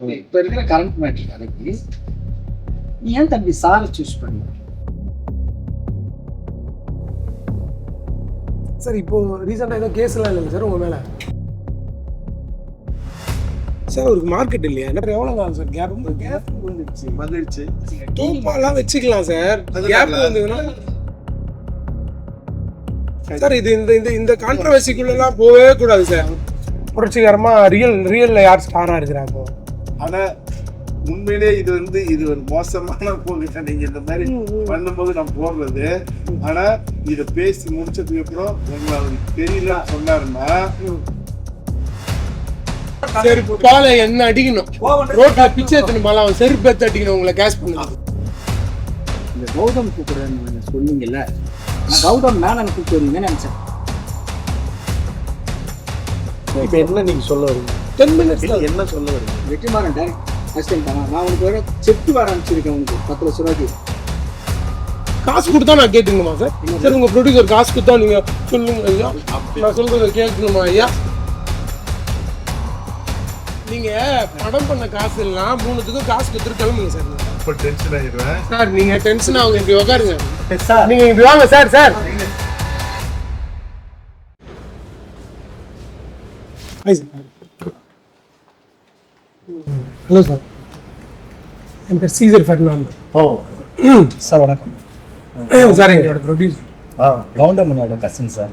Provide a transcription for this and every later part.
இப்போ இருக்கிற current matter கதைக்கு நீ ஏன் தம்பி சாரை சூஸ் பண்ணி? சார் இப்போ ரீசெண்டாக ஏதோ கேஸ்லாம் இல்லைங்க சார் உங்கள் மேலே? சார் ஒரு மார்க்கெட் இல்லையா? என்ன எவ்வளோ நாள் சார் கேப் வந்துடுச்சு டூப்பாலாம் வச்சுக்கலாம் சார். கேப் வந்ததுன்னா சார் இது இந்த இந்த இந்த கான்ட்ரவர்சிக்குள்ளெல்லாம் போகவே கூடாது சார். புரட்சிகரமாக ரியலில் யார் ஸ்டாராக இருக்கிறாங்க? ஆனால் உண்மையிலே இது ஒரு மோசமான போகிட்ட நீங்கள் இந்த மாதிரி பண்ணும்போது நான் போடுறது. ஆனால் இதை பேசி முடிச்சதுக்கு அப்புறம் உங்களை அவருக்கு தெரியல சொன்னாருன்னா செருப்பால என்ன அடிக்கணும், ரோட்ல பிச்சை எடுத்துனுமால அவன் செருப்பு எடுத்து அடிக்கணும் உங்களை கேஷ் பண்ணலாம். இந்த கௌதம் கூப்பிடுறேன்னு சொன்னீங்கல்ல, நான் கௌதம் மேனன் கூப்பிடுவீங்கன்னு நினைச்சேன். இப்போ என்ன நீங்கள் சொல்ல வரீங்க? 10 minutes என்ன சொல்ல வரீங்க? வெற்றிமாறன் டைரக்ட் அசிஸ்டன்ட் தானே. நான் உனக்கு வேற செக் வர அனுப்பிச்சிருக்கேன் உனக்கு 10 லட்ச ரூபாய்க்கு. காசு கொடுத்தா நான் கேட்டுக்கணுமா சார்? சார் உங்க ப்ரொடியூசர் காசு கொடுத்தா நீங்க சொல்லுங்க ஐயா, நான் சொல்றதை கேட்கணுமா ஐயா? நீங்க படம் பண்ண காசு எல்லாம் 3த்துக்கும் காசு கொடுத்துட்டு கிளம்புங்க சார். இப்போ டென்ஷன் ஆகிடுவேன் சார். நீங்க டென்ஷன் ஆகுங்க, இப்படி உட்காருங்க சார். நீங்க இப்படி வாங்க சார். சார் ஹலோ சார், என் பேர் சீசர் ஃபெர்னாண்டோ. ஓ சார் வணக்கம். சார் எங்களோட ப்ரொடியூசர் கவுண்டமனோட கசின் சார்.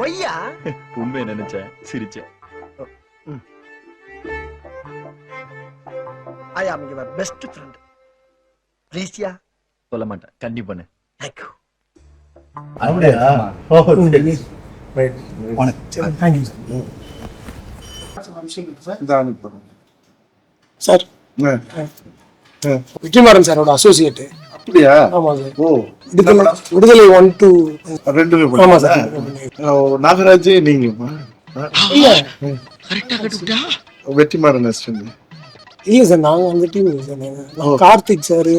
ஒய்யா உண்மையை நினைச்சேன், சிரிச்சேன். ஐ ஆம் யுவர் பெஸ்ட் ஃப்ரெண்ட். ப்ளீஸ்யா. சொல்ல மாட்டேன், கண்டிப்பானு. Thank you. அப்படியா? ஓ சரி. வணக்கம். Thank you sir. இந்த அனுப்புறேன் சார் விக்ரமாறன் சாரோட அசோசியேட். அப்படியா? ஆமா சார். ஓ விடுதலை 1 2 ரெண்டுமே ஆமா சார். நாகராஜ் நீங்களுமா? இல்ல வெற்றிமாறன் அசிஸ்டன்ட். இல்ல சார், நாங்க அந்த டீம் இல்லை சார். நான் கார்த்திக் சார்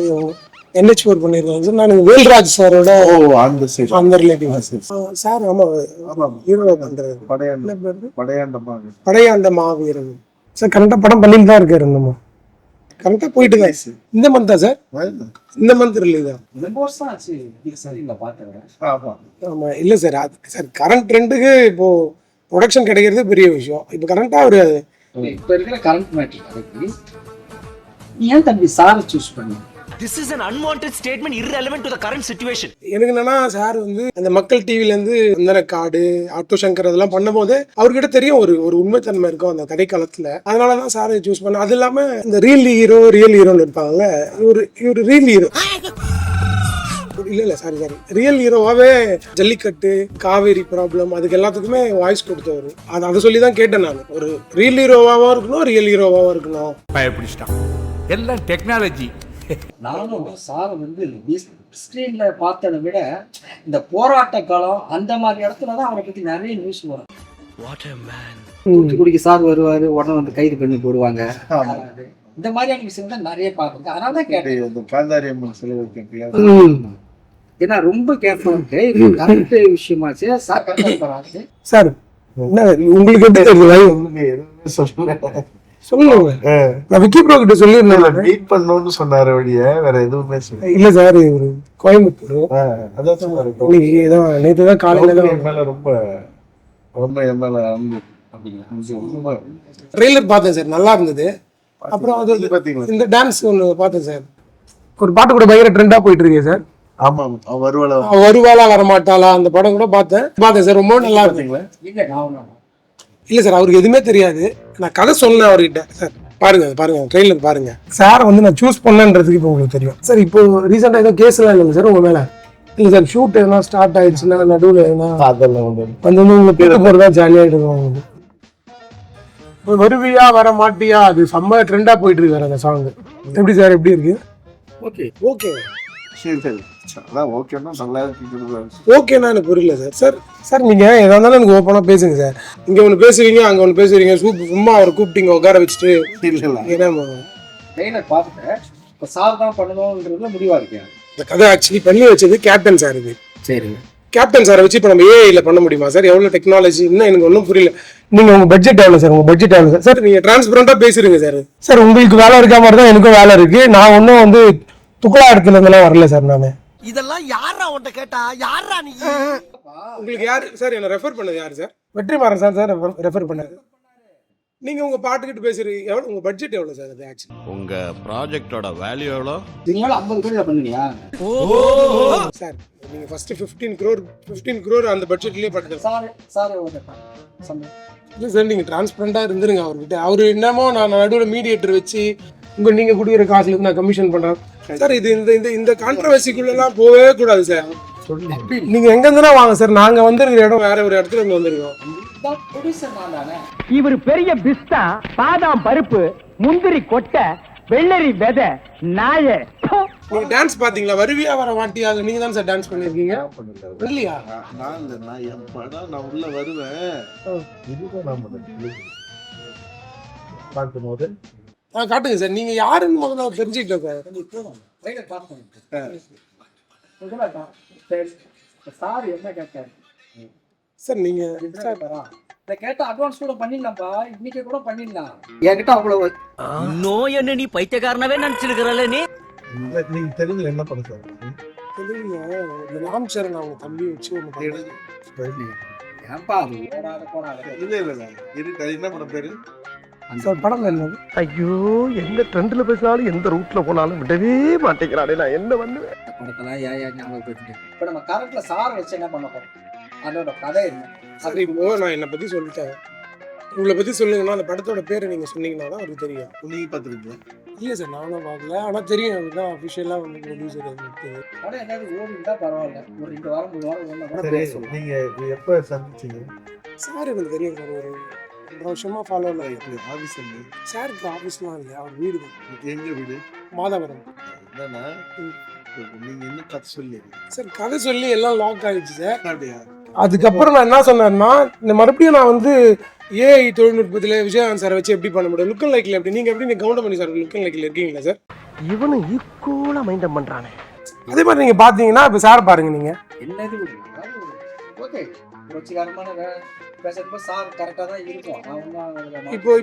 NH4 பண்ணிருக்காங்க சார். நான் வேல்ராஜ் சாரோட ஓ அந்த சைடு அந்த ரிலேட்டிவ் சார். ஆமா ஹீரோ பண்றாரு. படையாண்ட மாவீரன் சார். கரெக்டா படம் பண்ணிட்டு தான் இருக்காரு. நம்ம கரெக்டா போயிட்டு தான். இந்த மந்த் தான் சார், இந்த மந்த் ரிலீஸ் தான். ரொம்ப வருஷம் ஆச்சு நீங்க சரிங்களா பார்த்தேன். ஆமா ஆமா இல்ல சார், அது சார் கரண்ட் ட்ரெண்டுக்கு இப்போ ப்ரொடக்ஷன் கிடைக்கிறது பெரிய விஷயம். இப்போ கரண்டா ஒரு இப்போ இருக்கிற கரண்ட் மேட்ரு கதைக்கு நீ ஏன் தம்பி சாரை சூஸ் பண்ணி? This is an unwanted statement irrelevant to the current situation. எனக்கு என்னன்னா சார் வந்து அந்த மக்கள் டிவில இருந்து அந்த காடு ஆட்டோ சங்கர் அதெல்லாம் பண்ணும்போது அவர்கிட்ட தெரியும் ஒரு உண்மைத்தன்மை இருக்கும் அந்த கதை காலத்துல. அதனாலதான் சாரை சூஸ் பண்ண. அது இல்லாம இந்த ரியல் ஹீரோன்னு இருப்பாங்கல்ல, இவர் ரியல் ஹீரோ இல்ல சாரி ரியல் ஹீரோவாவே ஜல்லிக்கட்டு, காவேரி ப்ராப்ளம், அதுக்கு எல்லாத்துக்குமே வாய்ஸ் கொடுத்தவர். அதை சொல்லி தான் கேட்டேன் நான். ஒரு ரியல் ஹீரோவாவும் இருக்கணும், ரியல் ஹீரோவாவும் இருக்கணும். பயப்பிடிச்சிட்டான். எல்லாம் டெக்னாலஜி. நானும் சாரை வந்து ஸ்க்ரீன்ல பார்த்ததை விட இந்த போராட்ட காலம் அந்த மாதிரி இடத்துலதான் அவரை பத்தி நிறைய நியூஸ் வரும். தூத்துக்குடிக்கு சார் வருவாரு, உடனே வந்து கைது பண்ணி போடுவாங்க. இந்த மாதிரியான விஷயம் தான் நிறைய பார்த்துருக்கேன். அதனாலதான் கேட்டேன். காந்தாரி அம்மன் சிலை ஏன்னா ரொம்ப கேர்ஃபுல்லா இருக்கு. கரெக்ட் விஷயமாச்சு சார். கரெக்டாக சார் உங்களுக்கு எப்படி சொல்லுங்க. நான் விக்கி ப்ரோ கிட்ட சொல்லியிருந்தேன், மீட் பண்ணணும்னு சொன்னாரு வழிய வேற எதுவுமே சொல்ல. இல்ல சார் ஒரு கோயம்புத்தூர் அதான் சொன்னாரு. நேற்று தான் காலையில மேல ரொம்ப என் மேல ட்ரெய்லர் பார்த்தேன் சார், நல்லா இருந்தது. அப்புறம் அது பாத்தீங்களா இந்த டான்ஸ் ஒன்று பார்த்தேன் சார். ஒரு பாட்டு கூட பயங்கர ட்ரெண்டா போயிட்டு இருக்கேன் சார். ஆமா வருவாளா வரமாட்டாளா அந்த படம் கூட பார்த்தேன் சார். ரொம்ப நல்லா இருந்தீங்களா? இல்ல சார், அவருக்கு எதுவுமே தெரியாது. நான் கதை சொன்னேன் அவர்கிட்ட. சார் பாருங்க ட்ரெயிலர் பாருங்க. சார் வந்து நான் சூஸ் பண்ணன்றதுக்கு இப்போ உங்களுக்கு தெரியும் சார். இப்போ ரீசெண்டா ஏதோ கேஸ்லாம் இல்லைங்க சார் உங்க மேல? இல்ல சார், ஷூட் எதனா ஸ்டார்ட் ஆயிடுச்சுன்னா நடுவில் எதனா வந்து உங்களுக்கு பேச போறதா ஜாலியாயிடுங்க. வருவியா வர மாட்டியா அது செம்ம ட்ரெண்டா போயிட்டு இருக்காரு அந்த சாங். எப்படி சார், எப்படி இருக்கு? ஓகே ஓகேண்ணா, எனக்கு புரியல சார். சார் நீங்க எதா இருந்தாலும் எனக்கு ஓப்பனா பேசுங்க சார். இங்க ஒண்ணு பேசுவீங்க, அங்க ஒண்ணு பேசுறீங்க. சும்மா அவரை கூப்பிட்டீங்க உட்கார வச்சுட்டு சார் தான் பண்ணணும்ன்றதுல முடிவா இருக்கேன். இந்த கதை ஆக்சுவலி பண்ணி வச்சது கேப்டன் சார். இது சரிங்க. கேப்டன் சாரை வச்சு இப்போ நம்ம ஏஐல பண்ண முடியுமா சார்? எவ்வளோ டெக்னாலஜி இன்னும் எனக்கு ஒன்றும் புரியல. நீங்கள் உங்கள் பட்ஜெட் எவ்வளோ சார்? உங்கள் பட்ஜெட் எவ்வளோ சார்? சார் நீங்கள் டிரான்ஸ்பரண்டாக பேசுறீங்க சார். சார் உங்களுக்கு வேலை இருக்க மாதிரி தான் எனக்கும் வேலை இருக்கு. நான் ஒன்றும் வந்து துக்குளா இடத்துல இருந்தெல்லாம் வரல சார். நான் இதெல்லாம் யாரா உன்கிட்ட கேட்டா? யாரா நீ? உங்களுக்கு யார் சார் என்ன ரெஃபர் பண்ணது? யார் sir? Vetrimaaran sir sir refer பண்ணது. நீங்கள் உங்கள் பாட்டுக்கிட்டு பேசுறீங்க. எவ்வளோ உங்கள் பட்ஜெட் எவ்வளோ சார்? அது ஆக்சுவலி உங்க ப்ராஜெக்டோட வேல்யூ எவ்வளோ? நீங்க 50 கோடி பண்ணுவீங்க சார். நீங்கள் ஃபர்ஸ்ட் 15 crore அந்த பட்ஜெட்லேயே பண்ணுறது சார் இல்லை சார். நீங்கள் டிரான்ஸ்பரண்டாக இருந்துருங்க அவர்கிட்ட. அவர் என்னமோ நான் நடுவில் மீடியேட்டர் வச்சு நீங்கள் கொடுக்குற காசுலேருந்து நான் கமிஷன் பண்ணுறேன் சார். இது இந்த இந்த கான்ட்ரவர்சிக்குள்ளெல்லாம் போகவே கூடாது சார். நீங்கள் எங்கேருந்துனா வாங்க சார். நாங்கள் வந்துருக்கிற இடம் வேற ஒரு இடத்துல இருந்து வந்துருக்கோம். இவர் பெரிய பிஸ்தா, பாதாம் பருப்பு, முந்திரி கொட்டை, வெள்ளரி விதை, நாய. நீங்க டான்ஸ் பாத்தீங்களா? வருவியா வர மாட்டியா? நீங்க தான் சார் டான்ஸ் பண்ணிருக்கீங்க இல்லையா? நான் இல்ல, நான் என் படம் நான் உள்ள வருவேன். இதுதான் நான் பார்க்கும்போது காட்டுங்க சார். நீங்க யாருன்னு முதல்ல தெரிஞ்சுக்கிட்டோம் சார். என்ன கேட்டாரு சார்? நீங்க இதை கேட்ட அட்வான்ஸ் கூட பண்ணிடலாம்ப்பா. இன்னைக்கு கூட பண்ணிடலாம். என்கிட்ட அவ்வளவு நோய் என்ன நீ பைத்தியக்காரனவே நினைச்சிருக்கிறல்ல நீ. நீங்க தெலுங்குல என்ன பண்ண சார்? ராம் சரண் அவங்க தம்பி வச்சு ஒன்று ஏன்பா அது போனாரு. இல்ல இருக்கு. என்ன பண்ண பேரு? சார் படம் என்னது? ஐயோ, எந்த ட்ரெண்ட்ல பேசினாலும் எந்த ரூட்ல போனாலும் விடவே மாட்டேங்கிறானே. நான் என்ன பண்ணுவேன்? படத்தெல்லாம் ஞாபகப்படுத்திட்டு இப்ப நம்ம கரெக்ட்ல சார் வச்சு என்ன பண்ண போறோம்? அதோட கதை என்ன? சரி, இப்போ நான் என்னை பத்தி சொல்லிட்டேன். உங்களை பத்தி சொல்லுங்கன்னா அந்த படத்தோட பேரை நீங்க சொன்னீங்கன்னா தான் அவருக்கு தெரியும். நீங்க பாத்துருக்கீங்க? இல்ல சார், நானும் பார்க்கல. ஆனா தெரியும் அவருக்கு தான் அஃபிஷியலா வந்து ப்ரொடியூசர் இருக்குது. படம் ஏதாவது ஓடி இருந்தா பரவாயில்ல. ஒரு 2 வாரம் 3 வாரம் ஒண்ணு கூட பேசலாம். நீங்க எப்ப சந்திச்சீங்க சார்? எனக்கு தெரியும் சார். ஒரு 2 வருஷமா ஃபாலோ ஆகிட்டு. ஆபீஸ் சாருக்கு ஆஃபீஸ்லாம் இல்லை, அவர் வீடு தான். எங்க வீடு? மாதவரம். என்னன்னா நீங்க என்ன கதை சொல்லி சார்? கதை சொல்லி எல்லாம் லாக் ஆயிடுச்சு சார். அப்படியா? அதுக்கப்புறம் நான் என்ன சொன்னேன்னா, இந்த மறுபடியும் நான் வந்து ஏஐ தொழில்நுட்பத்தில் விஜயகாந்த் சாரை வச்சு எப்படி பண்ண முடியும்? லுக்கன் லைக்ல எப்படி நீங்கள் எப்படி கவுண்ட் பண்ணி சார் லுக்கன் லைக்ல இருக்கீங்களா சார்? இவனும் ஈக்குவலா மைண்டம் பண்றானே. அதே மாதிரி நீங்கள் பார்த்தீங்கன்னா இப்போ சார் பாருங்க. நீங்கள் என்னது ஓகே புரட்சிகரமான பேசுறப்ப சார் கரெக்டா தான் இருக்கும்.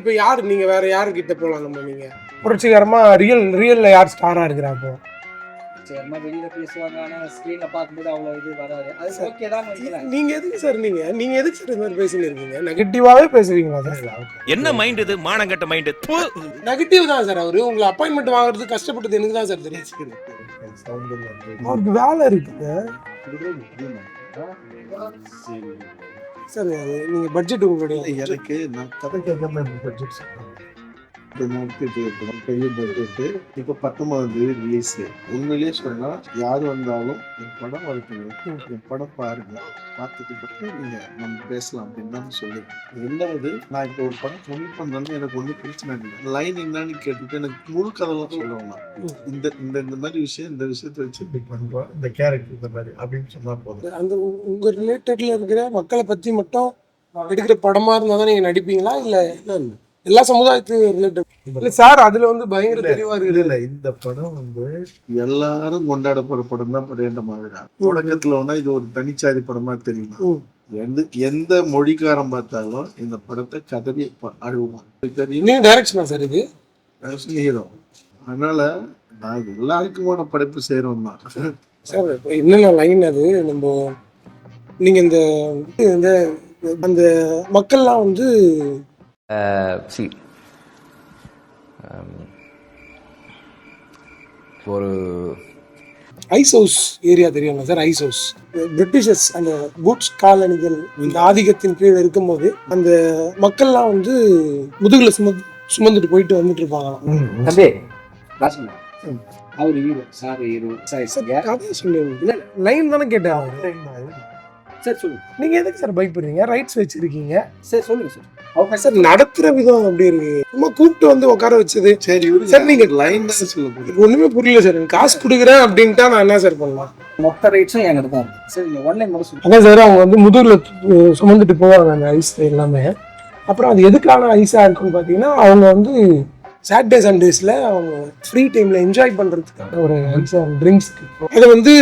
இப்போ யார் நீங்கள் வேற யாருக்கிட்ட போகலாம்? நம்ம நீங்கள் புரட்சிகரமாக ரியல்ல யார் ஸ்டாராக இருக்கிறாங்க? சரிமா வெளியில பேசுவாங்க, ஆனா ஸ்கிரீன்ல பார்க்கும்போது அவ்வளவு இது வராது. அது ஓகே தான். நீங்க எதுக்கு சார் நீங்க எதுக்கு சார் இந்த மாதிரி பேசிட்டு இருக்கீங்க? நெகட்டிவாவே பேசுவீங்களா சார்? என்ன மைண்ட் இது? மானங்கட்ட மைண்ட். நெகட்டிவ் தான் சார். அவரு உங்களை அப்பாயின்மெண்ட் வாங்குறது கஷ்டப்பட்டது எனக்கு தான் சார் தெரியும். அவருக்கு வேலை இருக்குங்க சார். நீங்க பட்ஜெட் உங்களுடைய எனக்கு நான் கதை கேட்காம பட்ஜெட் பெரிய பட்ஜெட். இப்போ 19 ரிலீஸ். உண்மையிலேயே சொன்னா யார் வந்தாலும் என் படம் வரைக்கும் என் படம் பாருங்க, பார்த்துட்டு பக்கம் நீங்க நம்ம பேசலாம் அப்படின்னு தான் சொல்லுவேன். ரெண்டாவது, நான் இப்போ ஒரு படம் கமிட் பண்றேன்னு எனக்கு ஒன்றும் பிரச்சனை இல்லை. லைன் என்னன்னு கேட்டுட்டு எனக்கு முழு கதைலாம் சொல்லுவாங்க. இந்த இந்த இந்த மாதிரி விஷயம், இந்த விஷயத்தை வச்சு இப்படி பண்ணுவோம், இந்த கேரக்டர் இந்த மாதிரி அப்படின்னு சொன்னா போதும். அந்த உங்க ரிலேட்டட்ல இருக்கிற மக்களை பத்தி மட்டும் எடுக்கிற படமா இருந்தா தான் நீங்க நடிப்பீங்களா? இல்ல எல்லா சமுதாயத்தையும் ரிலேட்டட் இல்ல சார்? அதுல வந்து பயங்கர தெளிவா இருக்குது. இல்ல, இந்த படம் வந்து எல்லாரும் கொண்டாடப்படுற படம் தான் படையண்ட மாதிரி. தொடக்கத்துல ஒன்னா இது ஒரு தனிச்சாதி படமா தெரியும். எந்த மொழிக்காரன் பார்த்தாலும் இந்த படத்தை கதறி அழுவான். நீங்க டைரக்ஷனா சார்? இது ஹீரோ. அதனால நான் எல்லாருக்குமான படைப்பு செய்யறோம் தான் சார். என்னென்ன லைன் அது நம்ம நீங்க இந்த அந்த மக்கள்லாம் வந்து ஒரு ஐஸ் ஹவுஸ் ஏரியா தெரியுங்களா சார்? ஐஸ் ஹவுஸ் பிரிட்டிஷர்ஸ் அந்த கூட்ஸ் காலனிகள் இந்த ஆதிக்கத்தின் கீழ் இருக்கும்போது அந்த மக்கள்லாம் வந்து முதுகுல சுமந்துட்டு போயிட்டு வந்துட்டு இருப்பாங்க. அவரு ஹீரோ, சார் ஹீரோ. கதை சொல்லுங்க. லைன் தானே கேட்டேன். சரி சொல்லுங்க. நீங்க எதுக்கு சார் பயப்படுறீங்க? ரைட்ஸ் வச்சிருக்கீங்க. சரி சொல்லுங்க சார். அவங்க சார் நடத்துற விதம் அப்படி இருக்கு. சும்மா கூப்பிட்டு வந்து உட்கார வச்சது. சரி சார், நீங்க லைன் தான் சொல்லுங்க. ஒண்ணுமே புரியல சார். காசு கொடுக்குறேன் அப்படின்ட்டா நான் என்ன சார் பண்ணலாம்? மொத்த ரைட்ஸும் என்கிட்ட தான் இருக்கு. சரி, நீங்க ஒன்லைன் மட்டும் சொல்லுங்க. அதான் சார், அவங்க வந்து முதுகுல சுமந்துட்டு போவாங்க அந்த ஐஸ் எல்லாமே. அப்புறம் அது எதுக்கான ஐஸா இருக்குன்னு பாத்தீங்கன்னா, அவங்க வந்து சாட்டர்டே சண்டேஸில் அவங்க ஃப்ரீ டைமில் என்ஜாய் பண்ணுறதுக்கான ஒரு ட்ரிங்க்ஸ். அதை வந்து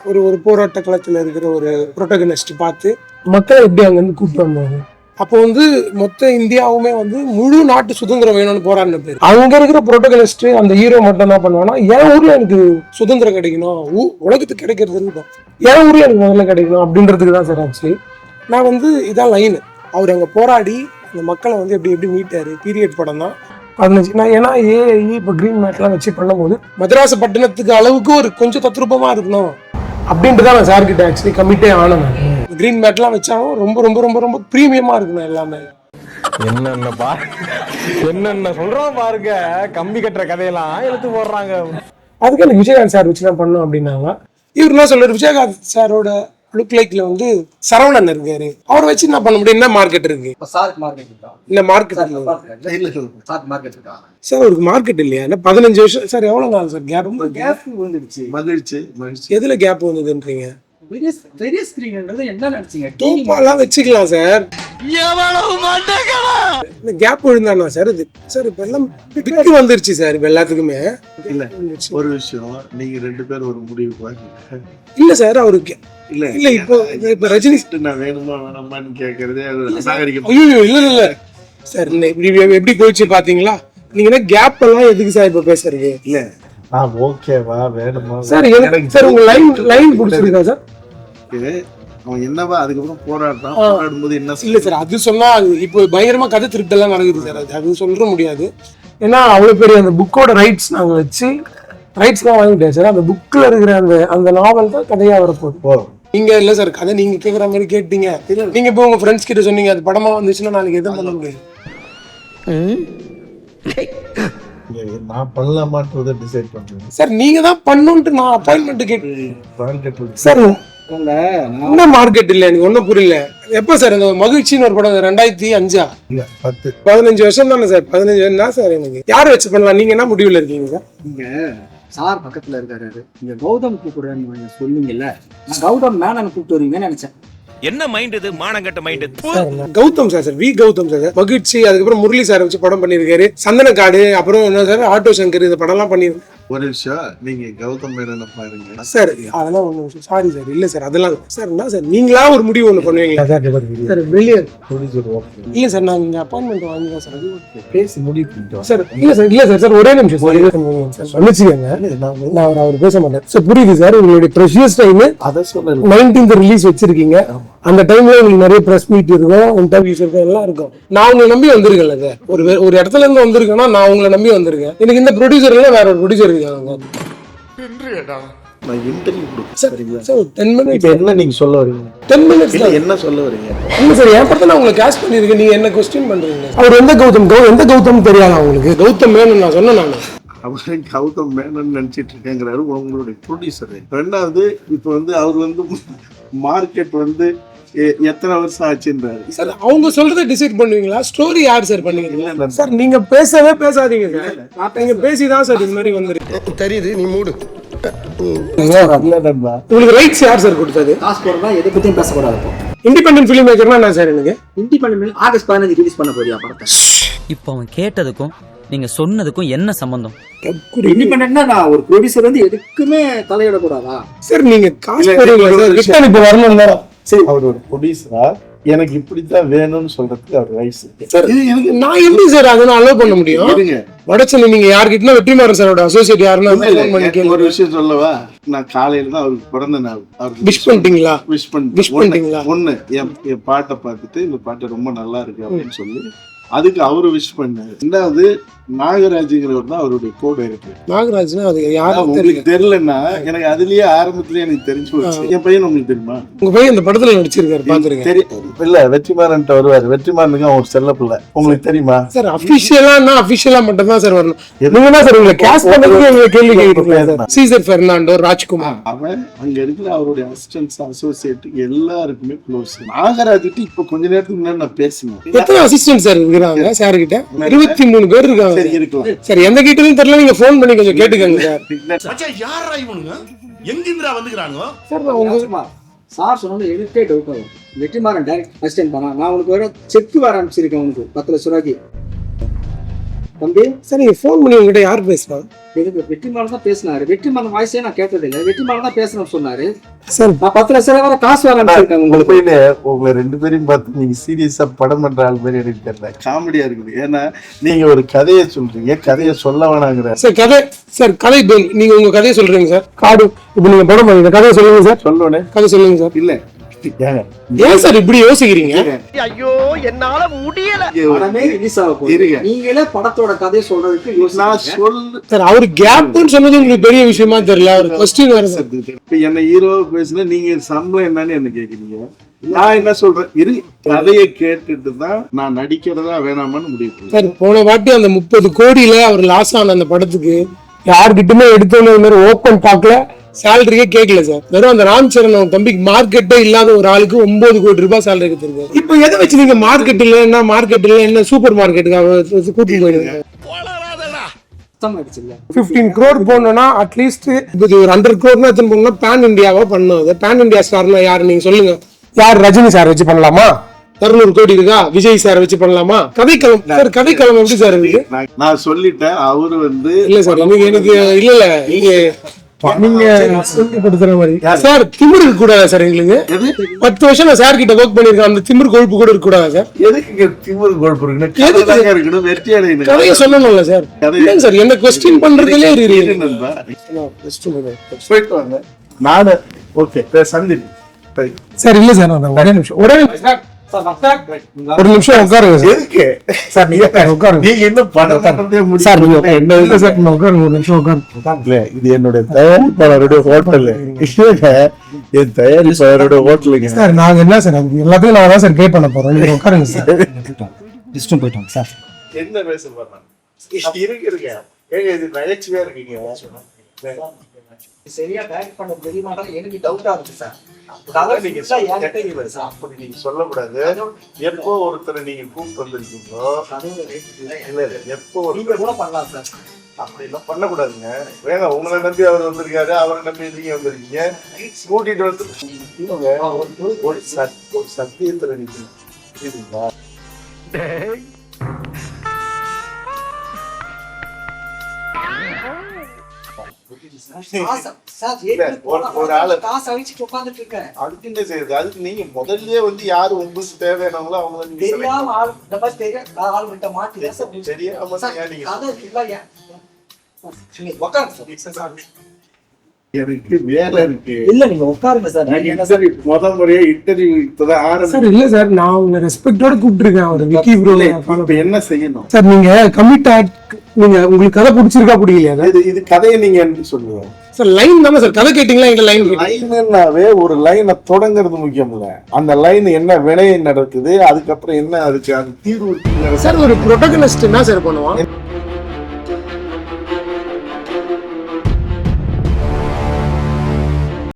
ஒரு ஒரு போராட்ட களத்தில் இருக்கிற ஒரு ப்ரொட்டகனிஸ்ட் பார்த்து மக்களை எப்படி அங்கேருந்து கூப்பிட்டு வந்தாங்க. அப்போ வந்து மொத்த இந்தியாவுமே வந்து முழு நாட்டு சுதந்திரம் வேணும்னு போராடின பேர். அங்கே இருக்கிற ப்ரொட்டகனிஸ்ட் அந்த ஹீரோ மட்டும் என்ன பண்ணுவான்னா, என் ஊரில் எனக்கு சுதந்திரம் கிடைக்கணும், உலகத்துக்கு கிடைக்கிறதுன்னு தான், என் ஊரில் எனக்கு முதல்ல கிடைக்கணும் அப்படின்றதுக்கு தான் சார். ஆக்சுவலி நான் வந்து இதான் லைனு. அவர் அங்கே போராடி அந்த மக்களை வந்து எப்படி எப்படி மீட்டார். பீரியட் படம் தான் 15. நான் ஏன்னா இப்போ க்ரீன் மேட்லாம் வச்சு பண்ணும்போது மதராச பட்டணத்துக்கு அளவுக்கு ஒரு கொஞ்சம் தத்ரூபமாக இருக்கணும் அப்படின்ட்டு தான் நான் சார்கிட்ட ஆக்சுவலி கமிட்டே ஆனேன். க்ரீன் மேட்லாம் வச்சாலும் ரொம்ப ரொம்ப ரொம்ப ரொம்ப ப்ரீமியமாக இருக்கணும் எல்லாமே. என்னென்ன சொல்றோம் பாருங்க, கம்பி கட்டுற கதையெல்லாம் எடுத்து போடுறாங்க. அதுக்கு எனக்கு விஜயகாந்த் சார் வச்சு தான் பண்ணோம் அப்படின்னாங்க. இவர் என்ன சொல்றாரு, விஜயகாந்த் சாரோட லுக் லைக்ல வந்து சரவணன் இருக்காரு, அவரை வச்சு என்ன பண்ண முடியும், என்ன மார்க்கெட் இருக்கு சாருக்கு மார்க்கெட் இருக்கா? இந்த மார்க்கெட் சாருக்கு மார்க்கெட் இருக்கா சார்? ஒரு மார்க்கெட் இல்லையா? என்ன 15 வருஷம் சார்? எவ்வளவு நாள் சார் கேப்? ரொம்ப கேப் வந்துடுச்சு. மகிழ்ச்சி. எதுல கேப் வந்ததுன்றீங்க? பெரிய ஸ்கிரீன்ன்றது என்ன நினைச்சீங்க? டூப்பாலாம் வச்சுக்கலாம் சார். இந்த கேப் விழுந்தானா சார்? இது சார் இப்ப எல்லாம் பிக்கு வந்துருச்சு சார் இப்ப எல்லாத்துக்குமே. இல்ல ஒரு விஷயம், நீங்க 2 பேரும் ஒரு முடிவு பாருங்க. இல்ல சார் அவருக்கு இல்ல இல்ல இப்போ ரஜினி நான் வேணுமா வேணாமான்னு கேட்கறதே நாகரிகம். ஐயோ இல்ல இல்ல சார், எப்படி போயிடுச்சு பாத்தீங்களா? நீங்க என்ன கேப் எல்லாம் எதுக்கு சார் இப்ப பேசுறீங்க? இல்ல ஓகேவா வேணுமா சார்? சார் உங்க லைன் பிடிச்சிருக்கா சார்? அவன் என்னவா அதுக்கப்புறம் போராடும்போது என்ன இல்ல சார், அது சொன்னா இப்போ பயங்கரமா கதை திருட்டெல்லாம் நடக்குது சார். அது சொல்ல முடியாது. ஏன்னா அவ்வளவு பெரிய அந்த புக்கோட ரைட்ஸ் நாங்க வச்சு ரைட்ஸ்லாம் வாங்கிட்டேன் சார். அந்த புக்ல இருக்கிற அந்த நாவல் தான் கதையா வரப்போகுது. நீங்க இல்ல சார் கதை நீங்க கேக்குற மாதிரி கேட்டீங்க. நீங்க இப்போ உங்க ஃப்ரெண்ட்ஸ் கிட்ட சொன்னீங்க, அது படமா வந்துச்சுன்னா நாளைக்கு எதுவும் பண்ண முடியாது. நான் பண்ணலாமான்றத டிசைட் பண்றேன் சார். நீங்க தான் பண்ணுன்ட்டு நான் அப்பாயின்மெண்ட் கேட்டு சார். என்ன மார்க்கெட் இல்ல, எனக்கு ஒன்னும் புரியல. எப்ப சார் இந்த மகிழ்ச்சின்னு ஒரு படம் 2005 15 வருஷம் தானே சார்? 15 என்ன சார்? எனக்கு யாரை வச்சு பண்ணலாம்? நீங்க என்ன முடிவுல இருக்கீங்க சார்? நீங்க சார் பக்கத்துல இருக்காரு, நீங்க கௌதம் கூப்பிடுறேன்னு சொன்னீங்கல்ல, நான் கௌதம் மேனன் கூப்பிட்டு வருவீங்கன்னு நினைச்சேன். என்ன மைண்ட் இது, மானங்கட்ட மைண்ட் இது. Gautham sir V Gautham sir மகிழ்ச்சி, அதுக்கப்புறம் முரளி சார் வச்சு படம் பண்ணிருக்காரு. சந்தனக்காடு, அப்புறம் என்ன சார் ஆட்டோ சங்கர், இந்த படம் எல்லாம் பண்ணிருக்காரு. ஒரு விஷயம், நீங்க கௌதம் மேனனை பாருங்க சார். அதெல்லாம் ஒண்ணு விஷயம், சாரி சார். இல்ல சார் அதெல்லாம் சார் என்ன சார், நீங்களா ஒரு முடிவு ஒண்ணு பண்ணுவீங்களா சார்? பிரில்லியன்ட். இல்ல சார் நாங்க இங்க அப்பாயின்மெண்ட் வாங்கிதான் சார் பேசி முடிவு பண்ணிட்டோம் சார். இல்ல சார் சார் ஒரே நிமிஷம் சார் மன்னிச்சுக்கங்க, நான் அவர் பேச மாட்டேன் சார். புரியுது சார், உங்களுடைய ப்ரெஷியஸ் டைம் அதை சொல்ல 19th ரிலீஸ் வச்சிருக்கீங்க. அந்த டைம்ல உங்களுக்கு நிறைய பிரஸ் மீட் இருக்கும், இன்டர்வியூஸ் இருக்கும், எல்லாம் இருக்கும். நான் உங்களை நம்பி வந்திருக்கேன்ல சார். ஒரு இடத்துல இருந்து வந்திருக்கேன்னா நான் உங்களை நம்பி வந்திருக்கேன். எனக்கு இந்த ப்ரொடியூசர் இல்ல வேற ஒரு ப்ரொடியூசர் இருக்காங்க. நான் இன்டர்வியூ கொடுக்கிறேன் சார் 10 minutes. என்ன நீங்க சொல்ல வரீங்க? 10 minutes என்ன சொல்ல வரீங்க? இல்ல சார், என் படத்தை நான் உங்களை கேஷ் பண்ணிருக்கேன், நீங்க என்ன கொஸ்டின் பண்றீங்க? அவர் எந்த கௌதம் தெரியாதா உங்களுக்கு? கௌதம் மேனன் நான் சொன்னேன். நான் அவரு கௌதம் மேனன் நினைச்சிட்டு இருக்கேங்கிறாரு உங்களுடைய ப்ரொடியூசர். ரெண்டாவது இப்ப வந்து அவர் வந்து மார்க்கெட் வந்து எத்தனை வருஷம் ஆச்சுன்றாரு சார். அவங்க சொல்றதை டிசைட் பண்ணுவீங்களா? ஸ்டோரி யார் சார் பண்ணுவீங்க சார்? நீங்க பேசவே பேசாதீங்க சார். நீங்க பேசிதான் சார் இது மாதிரி வந்துருக்கு. தெரியுது, நீ மூடு. உங்களுக்கு ரைட்ஸ் யார் சார் கொடுத்தது? காசு போறதா எதை பத்தியும் பேசக்கூடாது. இண்டிபெண்டன்ட் ஃபிலிம் மேக்கர்னா என்ன சார்? எனக்கு இண்டிபெண்டன்ட் ஆகஸ்ட் 15 ரிலீஸ் பண்ண போறியா படத்தை? இப்போ அவன் கேட்டதுக்கும் நீங்க சொன்னதுக்கும் என்ன சம்பந்தம்? இண்டிபெண்டன்ட்னா நான் ஒரு ப்ரொடியூசர் வந்து எதுக்குமே தலையிடக்கூடாதா சார்? நீங்க காசு போறீங்களா சார்? ரிட்டர்ன் இப்போ வரணும் தான். சரி, அவர் ஒரு ப்ரொடியூசரா எனக்கு இப்படித்தான் வேணும்னு சொல்றதுக்கு அவர் ரைட்ஸ் சார். நான் எப்படி சார் அதை நான் அலோவ் பண்ண முடியும்? வடச்சென்னை நீங்க யார்கிட்ட வெற்றிமாறன் சாரோட அசோசியேட் யாருன்னா ஒரு விஷயம் சொல்லவா? நான் காலையில தான் அவருக்கு பிறந்த நாள். அவருக்கு விஷ் பண்ணிட்டீங்களா? விஷ் பண்ணிட்டீங்களா? ஒண்ணு என் பாட்டை பார்த்துட்டு இந்த பாட்டு ரொம்ப நல்லா இருக்கு அப்படின்னு சொல்லி அதுக்கு அவரு விஷ் பண்ணாரு. ரெண்டாவது நாகராஜுங்கிறவர் தான் அவருடைய கோ டைரக்டர். நாகராஜ்னா அது யாரும் உங்களுக்கு தெரியலன்னா எனக்கு அதுலயே ஆரம்பத்திலேயே எனக்கு தெரிஞ்சு போச்சு. என் பையன் உங்களுக்கு தெரியுமா? உங்க பையன் இந்த படத்துல நடிச்சிருக்காரு, பாத்துருக்கேன். தெரியும் இல்ல, வெற்றிமாறன் வருவாரு. வெற்றிமாறனுக்கு அவன் ஒரு செல்ல பிள்ளை. உங்களுக்கு தெரியுமா சார்? அபிஷியலா மட்டும் தான் சார் வரணும். நீங்க தான் சார் உங்களை கேஸ்ட் பண்ணதுக்கு உங்களை கேள்வி கேட்கிறீங்க. சீசர் பெர்னாண்டோ, ராஜ்குமார், அவன் அங்க இருக்கிற அவருடைய அசிஸ்டன்ட்ஸ் அசோசியேட் எல்லாருக்குமே க்ளோஸ். நாகராஜிட்டு இப்ப கொஞ்ச நேரத்துக்கு முன்னாடி நான் பேசினேன். எத்தனை அசிஸ்டன்ட் சார் இருக்காங்க சார் கிட்ட? 23 பேர் இருக்காங்க. சரி, இருக்கலாம் சார். எந்த கிட்டயும் தெரியல, நீங்க போன் பண்ணி கொஞ்சம் கேட்டுக்கங்க சார். யாரா இவனுங்க? எங்கிருந்தா வந்துக்கிறாங்க சார்? நான் உங்க சார் சொன்னது எடுத்தே டவுட் ஆகும். வெற்றிமாறன் டைரக்ட் அசிஸ்டன்ட் பண்ணா நான் உனக்கு வேற செக் வர அனுப்பிச்சிருக்கேன். உனக்கு 10 லட்சம் ரூபாய்க்கு தம்பி சார் நீங்க ஃபோன் பண்ணி உங்ககிட்ட யார் பேசுறா? எனக்கு வெற்றிமாறன் தான் பேசினாரு. வெற்றிமாறன் வாய்ஸே நான் கேட்டதில்லை. வெற்றிமாறன் தான் பேசணும்னு சொன்னாரு. சார் நான் 10 லட்சம் ரூபாய் காசு வர அனுப்பிச்சிருக்கேன் உங்களுக்கு. உண்மையிலே உங்க ரெண்டு பேரையும் பார்த்து நீங்க சீரியஸா படம் பண்ற ஆள் மாதிரி எனக்கு தெரியல, காமெடியா இருக்குது. ஏன்னா நீங்க ஒரு கதையை சொல்றீங்க, கதையை சொல்ல வேணாங்கிற. சார் கதை நீங்க உங்க கதையை சொல்றீங்க சார். காடு இப்போ நீங்க படம் பண்ணுங்க, கதையை சொல்லுங்க சார். சொல்லணே கதை சொல்லுங்க சார். இல்ல ஏன் சார் இப்படி யோசிக்கிறீங்க? ஐயோ என்னால முடியல. படமே ரிலீஸ் ஆக போகுது. இருங்க. நீங்களே படத்தோட கதையை சொல்றதுக்கு நான் யோசிச்சு சார் அவரு கேப்னு சொன்னது உங்களுக்கு பெரிய விஷயமா தெரியல. ஒரு கொஸ்டின் வேற சார். இப்ப என்ன ஹீரோவா பேசுனா நீங்க சம்பளம் என்னன்னு என்ன கேக்குறீங்க? நான் என்ன சொல்றேன், கதையை கேட்டுட்டு தான் நான் நடிக்கிறதா வேணாமான்னு முடிவு பண்ணேன். சார் போன வாட்டி அந்த 30 கோடியில அவர் லாஸ் ஆன அந்த படத்துக்கு யார்கிட்டயுமே எடுத்தோன்னு மாதிரி ஓப்பன் டாக்ல சேலரியே கேட்கல சார். வெறும் அந்த ராம் சரண் அவங்க தம்பிக்கு மார்க்கெட்டே இல்லாத ஒரு ஆளுக்கு 9 கோடி ரூபாய் சேலரி கொடுத்துருக்காரு. இப்போ எதை வச்சு நீங்க மார்க்கெட் இல்ல என்ன சூப்பர் மார்க்கெட்டுக்கு கூட்டி போயிடுங்க. 15 crore போனோம்னா அட்லீஸ்ட் இது ஒரு 100 crore எத்தனை போனோம்னா பேன் இந்தியாவா பண்ணும். பேன் இந்தியா ஸ்டார்னா யாரு நீங்க சொல்லுங்க. யார்? ரஜினி சார் வச்சு பண்ணலாமா? 200 கோடி இருக்கா? விஜய் சார் வச்சு பண்ணலாமா? கதைக்களம் சார், கதைக்களம் எப்படி சார் இருக்கு? நான் சொல்லிட்டேன். அவரு இல்ல சார் எனக்கு இல்ல நீங்க கொடுத்துற மாதிரி சார் திமிரு இருக்க கூடாதா சார்? எங்களுக்கு 10 வருஷம் நான் சார் கிட்ட ஒர்க் பண்ணிருக்கேன். அந்த திமிரு கொழுப்பு கூட இருக்க கூடாதா சார்? எதுக்கு திமிரு கொழுப்பு இருக்கணும்? வெற்றி அடையணும். கதையை சொல்லணும்ல சார். இல்லைங்க சார், என்ன கொஸ்டின் பண்றதுலே போயிட்டு வாங்க. நானு ஓகே சந்திப் சார். இல்ல சார் ஒரே நிமிஷம் ஒரு நிமிஷம் உட்காருங்க சார். எதுக்கு சார் நீங்க உட்காருங்க. நீங்க என்ன பண்றதே முடியும் சார் நீங்க என்ன இல்ல சார் உட்காருங்க ஒரு நிமிஷம் உட்காருங்க. இது என்னுடைய தயாரிப்பாளருடைய ஹோட்டல். என் தயாரிப்பாளருடைய ஹோட்டலுங்க சார். நாங்க என்ன சார் எல்லாத்தையும் நான் தான் சார் பே பண்ண போறோம். நீங்க உட்காருங்க சார். லிஸ்டும் போயிட்டோம் சார். என்ன பேச போறாங்க? இருங்க ஏங்க, இது நகைச்சுவையா இருக்கீங்க. சரியா டைரக்ட் பண்ண தெரியுமா எனக்கு டவுட்டா இருக்கு சார். அப்படி நீங்க சொல்லக்கூடாது. எப்போ ஒருத்தரை நீங்க கூப்பிட்டு வந்திருக்கீங்களோ, எப்போ நீங்க கூட பண்ணலாம் சார். அப்படி எல்லாம் பண்ணக்கூடாதுங்க. வேணா உங்களை நம்பி அவர் வந்திருக்காரு, அவரை நம்பி நீங்க வந்திருக்கீங்க. கூட்டிட்டு வந்து ஒரு சத்தியத்துல நிற்கணும். அதுக்கு என்ன செய்யுது? அதுக்கு நீங்க முதல்ல வந்து யாரு உங்களுக்கு தேவையானவங்களோ அவங்க எனக்கு வேலை இருக்கு. இல்ல நீங்க உட்காருங்க சார். முதல் முறையா இன்டர்வியூ இப்பதான் ஆரம்பிச்சு. சார் இல்ல சார், நான் உங்களை ரெஸ்பெக்டோட கூப்பிட்டுருக்கேன். ஒரு விக்கி ப்ரோ இப்ப என்ன செய்யணும் சார்? நீங்க கமிட் நீங்க உங்களுக்கு கதை பிடிச்சிருக்கா பிடிக்கலையா? இது கதையை நீங்க என்ன சொல்லுங்க சார்? லைன் தானே சார், கதை கேட்டீங்களா? எங்க லைன் லைன்னாவே ஒரு லைனை தொடங்குறது முக்கியம் இல்ல. அந்த லைன் என்ன வினை நடக்குது, அதுக்கப்புறம் என்ன அதுக்கு அந்த தீர்வு சார். ஒரு புரோட்டகனிஸ்ட் என்ன சார் பண்ணுவான்?